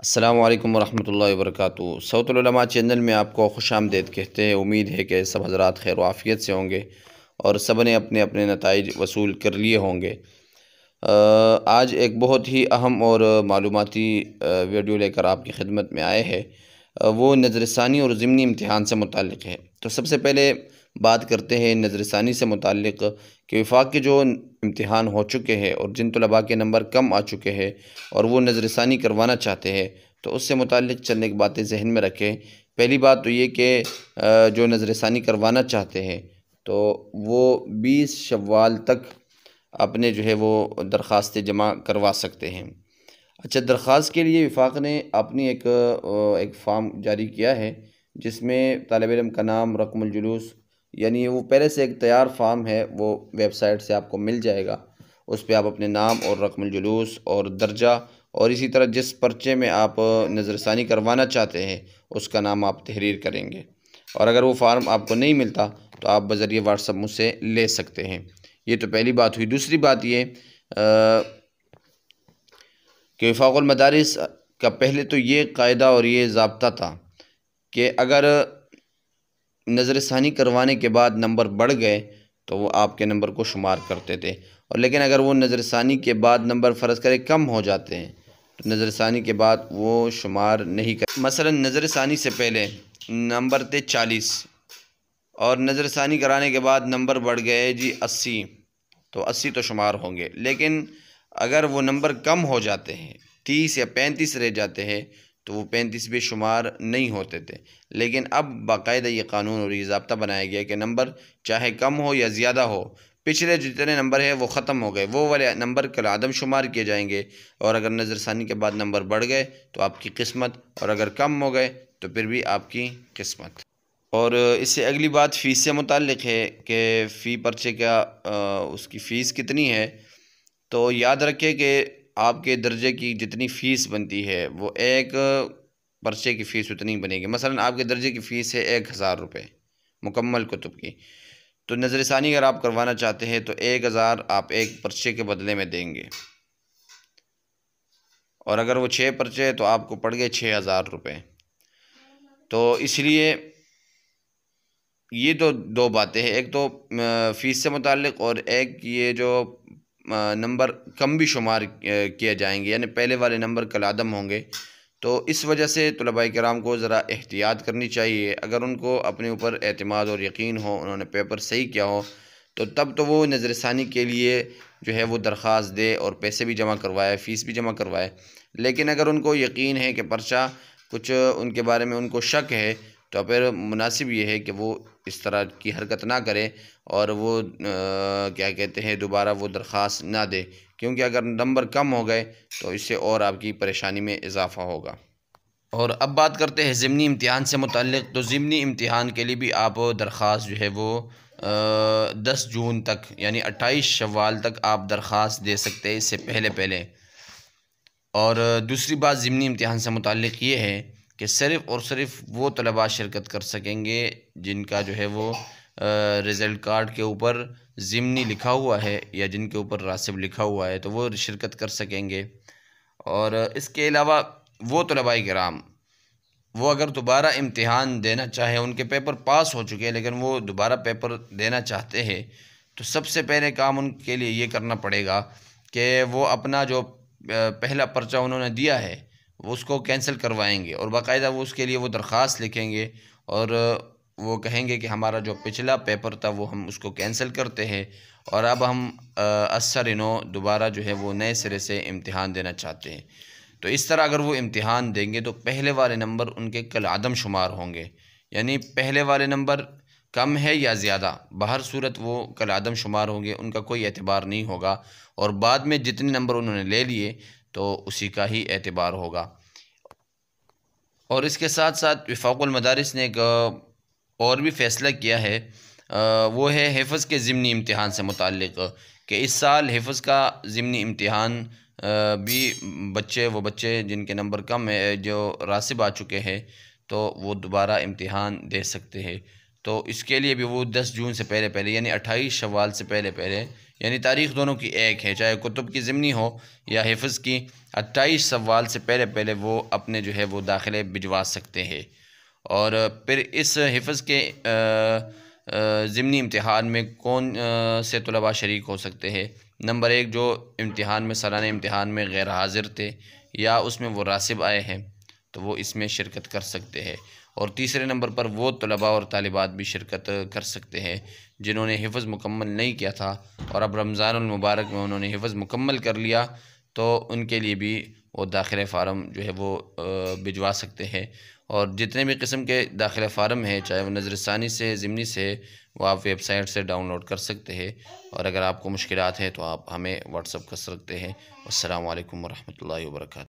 अस्सलामु अलैकुम वरहमतुल्लाहि वबरकातुहू। सौतुल उलमा चैनल में आपको खुशामदीद कहते हैं। उम्मीद है कि सब हज़रात खैर आफ़ियत से होंगे और सब ने अपने अपने नताइज वसूल कर लिए होंगे। आज एक बहुत ही अहम और मालूमाती वीडियो लेकर आपकी खिदमत में आए हैं। वो नज़रसानी और ज़िमनी इम्तिहान से मुताल्लिक़ है। तो सबसे पहले बात करते हैं नज़रसानी से मुताल्लिक़ कि वफाक़ के जो इम्तिहान हो चुके हैं और जिन तलबा के नंबर कम आ चुके हैं और वो नज़रसानी करवाना चाहते हैं, तो उससे मुताल्लिक़ चंद एक बातें जहन में रखें। पहली बात तो ये कि जो नज़रसानी करवाना चाहते हैं तो वो 20 शव्वाल तक अपने जो है वो दरख्वास्तें जमा करवा सकते हैं। अच्छा, दरख्वास्त के लिए वफाक़ ने अपनी एक फ़ार्म जारी किया है जिसमें तालिब इल्म का नाम, रक़मुल जुलूस, यानी वो पहले से एक तैयार फ़ार्म है, वो वेबसाइट से आपको मिल जाएगा। उस पे आप अपने नाम और रक़मुल जुलूस और दर्जा और इसी तरह जिस पर्चे में आप नज़रसानी करवाना चाहते हैं उसका नाम आप तहरीर करेंगे। और अगर वो फ़ार्म आपको नहीं मिलता तो आप बज़रिए व्हाट्सएप मुझसे ले सकते हैं। ये तो पहली बात हुई। दूसरी बात ये कि वफ़ाक़ुल मदारिस का पहले तो ये कायदा और ये ज़ाब्ता था कि अगर नज़रसानी करवाने के बाद नंबर बढ़ गए तो वो आपके नंबर को शुमार करते थे, और लेकिन अगर वो नज़रसानी के बाद नंबर फ़र्ज़ करें कम हो जाते हैं तो नज़रसानी के बाद वो शुमार नहीं कर। मसलन नज़रसानी से पहले नंबर थे 40 और नज़रसानी कराने के बाद नंबर बढ़ गए जी 80, तो 80 तो शुमार होंगे। लेकिन अगर वो नंबर कम हो जाते हैं, 30 या 35 रह जाते हैं, तो वो 35 भी शुमार नहीं होते थे। लेकिन अब बाकायदा ये कानून और ये ज़ाब्ता बनाया गया कि नंबर चाहे कम हो या ज़्यादा हो, पिछले जितने नंबर हैं वो ख़त्म हो गए, वो वाले नंबर कल आदम शुमार किए जाएंगे। और अगर नज़रसानी के बाद नंबर बढ़ गए तो आपकी किस्मत, और अगर कम हो गए तो फिर भी आपकी किस्मत। और इससे अगली बात फ़ीस से मुताल्लिक़ है कि फ़ी पर्चे का उसकी फ़ीस कितनी है। तो याद रखें कि आपके दर्जे की जितनी फ़ीस बनती है वो एक पर्चे की फ़ीस उतनी बनेगी। मसलन आपके दर्जे की फ़ीस है 1000 रुपये मुकम्मल कुतुब की, तो नज़रसानी अगर आप करवाना चाहते हैं तो 1000 आप एक पर्चे के बदले में देंगे, और अगर वो 6 पर्चे तो आपको पड़ गए 6000 रुपये। तो इसलिए ये तो दो बातें हैं, एक तो फ़ीस से मुताल्लिक़ और एक ये जो नंबर कम भी शुमार किए जाएंगे, यानी पहले वाले नंबर कलादम होंगे। तो इस वजह से तलबाए किराम को ज़रा एहतियात करनी चाहिए। अगर उनको अपने ऊपर एतमाद और यकीन हो, उन्होंने पेपर सही किया हो, तो तब तो वो नज़रसानी के लिए जो है वो दरख्वास्त दे और पैसे भी जमा करवाए, फ़ीस भी जमा करवाए। लेकिन अगर उनको यकीन है कि पर्चा कुछ उनके बारे में उनको शक है, तो फिर मुनासिब ये है कि वो इस तरह की हरकत ना करे और वो क्या कहते हैं दोबारा वो दरख्वास्त ना दे, क्योंकि अगर नंबर कम हो गए तो इससे और आपकी परेशानी में इजाफ़ा होगा। और अब बात करते हैं ज़िमनी इम्तिहान से मुताल्लिक़। तो ज़िमनी इम्तिहान के लिए भी आप दरख्वास्त जो है वो 10 जून तक यानी 28 शव्वाल तक आप दरख्वास्त दे सकते हैं, इससे पहले पहले। और दूसरी बात ज़िमनी इम्तिहान से मुताल्लिक़ ये है कि सिर्फ़ और सिर्फ वो तलबा शिरकत कर सकेंगे जिनका जो है वो रिज़ल्ट कार्ड के ऊपर ज़िमनी लिखा हुआ है या जिनके ऊपर रासिब लिखा हुआ है, तो वो शिरकत कर सकेंगे। और इसके अलावा वो तलबाए किराम वो अगर दोबारा इम्तिहान देना चाहे, उनके पेपर पास हो चुके हैं लेकिन वो दोबारा पेपर देना चाहते हैं, तो सबसे पहले काम उनके लिए ये करना पड़ेगा कि वो अपना जो पहला पर्चा उन्होंने दिया है वो उसको कैंसिल करवाएंगे, और बाकायदा वो उसके लिए वो दरख्वास्त लिखेंगे और वो कहेंगे कि हमारा जो पिछला पेपर था वो हम उसको कैंसिल करते हैं और अब हम असर दोबारा जो है वो नए सिरे से इम्तिहान देना चाहते हैं। तो इस तरह अगर वो इम्तिहान देंगे तो पहले वाले नंबर उनके कल आदम शुमार होंगे, यानी पहले वाले नंबर कम है या ज़्यादा, बहर सूरत वो कल आदम शुमार होंगे, उनका कोई एतबार नहीं होगा। और बाद में जितने नंबर उन्होंने ले लिए तो उसी का ही एतबार होगा। और इसके साथ साथ वफाक़ुल मदारिस ने एक और भी फ़ैसला किया है, वो है हिफ़्ज़ के ज़िमनी इम्तिहान से मुताल्लिक़ कि इस साल हिफ़्ज़ का ज़िमनी इम्तिहान भी वो बच्चे जिनके नंबर कम है, जो रासिब आ चुके हैं, तो वो दोबारा इम्तिहान दे सकते हैं। तो इसके लिए भी वो 10 जून से पहले पहले यानी 28 शव्वाल से पहले पहले यानी तारीख़ दोनों की एक है, चाहे कुतुब की ज़िमनी हो या हिफ़्ज़ की। 28 शव्वाल से पहले पहले वो अपने जो है वो दाखिले भिजवा सकते हैं। और फिर इस हिफ़्ज़ के ज़िमनी इम्तिहान में कौन से तलबा शरीक हो सकते हैं? नंबर 1, जो इम्तिहान में सालाना इम्तिहान में गैर हाज़िर थे या उसमें वो रासिब आए हैं तो वो इसमें शिरकत कर सकते हैं। और तीसरे नंबर पर वो तलबा और तालिबात भी शिरकत कर सकते हैं जिन्होंने हिफ़्ज़ मुकम्मल नहीं किया था और अब रमज़ानुल मुबारक में उन्होंने हिफ़्ज़ मुकम्मल कर लिया, तो उनके लिए भी वो दाखिले फ़ारम जो है वो भिजवा सकते हैं। और जितने भी किस्म के दाखिले फ़ारम हैं, चाहे वो नज़रसानी से, ज़िमनी से, वो आप वेबसाइट से डाउनलोड कर सकते हैं। और अगर आपको मुश्किलात हैं तो आप हमें व्हाट्सअप कर सकते हैं। अस्सलामु अलैकुम वरहमतुल्लाहि वबरकातुहू।